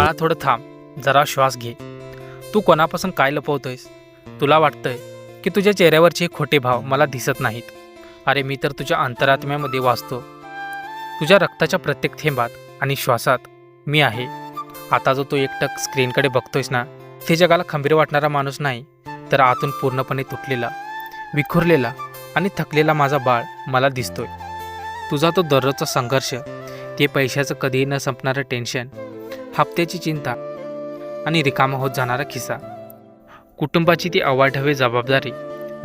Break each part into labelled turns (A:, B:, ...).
A: बाळा थोडं थांब, जरा श्वास घे. तू कोणापासून काय लपवतोयस? तुला वाटतंय की तुझ्या चेहऱ्यावरचे खोटे भाव मला दिसत नाहीत. अरे मी तर तुझ्या अंतरात्म्यामध्ये वाचतो. तुझ्या रक्ताच्या प्रत्येक थेंबात आणि श्वासात मी आहे. आता जो तू एकटक स्क्रीनकडे बघतोयस ना, ते जगाला खंबीर वाटणारा माणूस नाही, तर आतून पूर्णपणे तुटलेला, विखुरलेला आणि थकलेला माझा बाळ मला दिसतोय. तुझा तो दररोजचा संघर्ष, ते पैशाचं कधीही न संपणारं टेन्शन, हप्त्याची चिंता आणि रिकामा होत जाणारा खिसा, कुटुंबाची ती अवाढव्य जबाबदारी,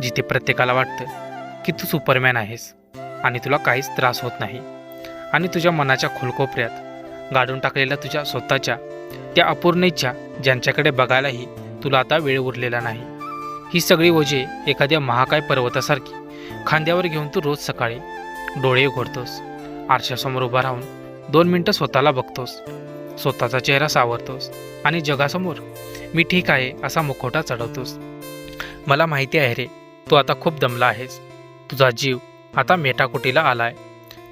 A: जिथे प्रत्येकाला वाटतं की तू सुपरमॅन आहेस आणि तुला काहीच त्रास होत नाही, आणि तुझ्या मनाच्या खोलकोपऱ्यात गाडून टाकलेल्या तुझ्या स्वतःच्या त्या अपूर्ण इच्छा, ज्यांच्याकडे बघायलाही तुला आता वेळ उरलेला नाही. ही सगळी ओझे एखाद्या महाकाय पर्वतासारखी खांद्यावर घेऊन तू रोज सकाळी डोळे उघडतोस, आरशासमोर उभा राहून 2 मिनटं स्वतःला बघतोस, स्वतःचा चेहरा सावरतोस आणि जगासमोर मी ठीक आहे असा मुखवटा चढवतोस. मला माहिती आहे रे, तू आता खूप दमला आहेस. तुझा जीव आता मेटाकुटीला आलाय.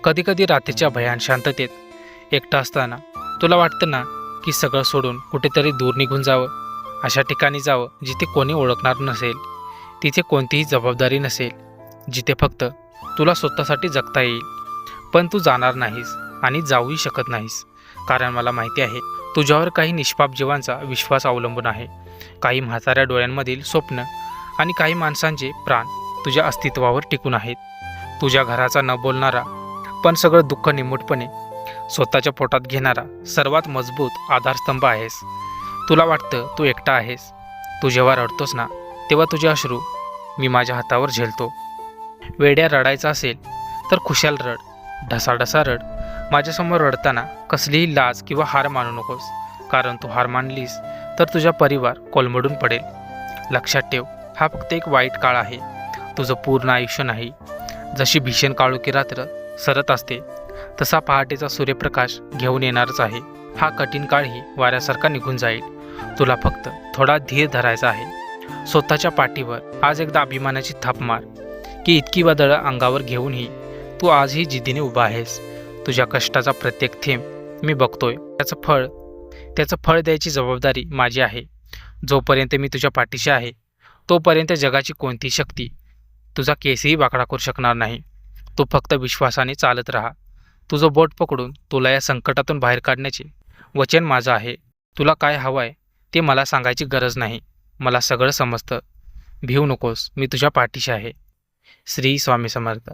A: कधी कधी रात्रीच्या भयान शांततेत एकटं असताना तुला वाटतं ना की सगळं सोडून कुठेतरी दूर निघून जावं, अशा ठिकाणी जावं जिथे कोणी ओळखणार नसेल, तिथे कोणतीही जबाबदारी नसेल, जिथे फक्त तुला स्वतःसाठी जगता येईल. पण तू जाणार नाहीस आणि जाऊही शकत नाहीस, कारण मला माहिती आहे तुझ्यावर काही निष्पाप जीवांचा विश्वास अवलंबून आहे, काही म्हाताऱ्या डोळ्यांमधील स्वप्न आणि काही माणसांचे प्राण तुझ्या अस्तित्वावर टिकून आहेत. तुझ्या घराचा न बोलणारा पण सगळं दुःख निमूटपणे स्वतःच्या पोटात घेणारा सर्वात मजबूत आधारस्तंभ आहेस. तुला वाटतं तू एकटा आहेस. तू जेव्हा रडतोस ना, तेव्हा तुझे अश्रू मी माझ्या हातावर झेलतो. वेड्या रडायचं असेल तर खुशाल रड, ढसाढसा रड. माझ्यासमोर रडताना कसलीही लाज किंवा हार मानू नकोस, कारण तू हार मानलीस तर तुझा परिवार कोलमडून पडेल. लक्षात ठेव, हा फक्त एक वाईट काळ आहे, तुझं पूर्ण आयुष्य नाही. जशी भीषण काळोखी रात्र सरत असते, तसा पहाटेचा सूर्यप्रकाश घेऊन येणारच आहे. हा कठीण काळही वाऱ्यासारखा निघून जाईल. तुला फक्त थोडा धीर धरायचा आहे. स्वतःच्या पाठीवर आज एकदा अभिमानाची थाप मार, की इतकी वादळं अंगावर घेऊनही तू आजही जिद्दीने उभा आहेस. तुझ्या कष्टाचा प्रत्येक थेंब मी बघतोय. त्याचं फळ द्यायची जबाबदारी माझी आहे. जोपर्यंत मी तुझ्या पाठीशी आहे, तोपर्यंत जगाची कोणतीही शक्ती तुझा केसही वाकडा करू शकणार नाही. तू फक्त विश्वासाने चालत राहा. तुझं बोट पकडून तुला या संकटातून बाहेर काढण्याचे वचन माझं आहे. तुला काय हवं आहे ते मला सांगायची गरज नाही. मला सगळं समजतं. भिवू नकोस, मी तुझ्या पाठीशी आहे. श्री स्वामी समर्थ.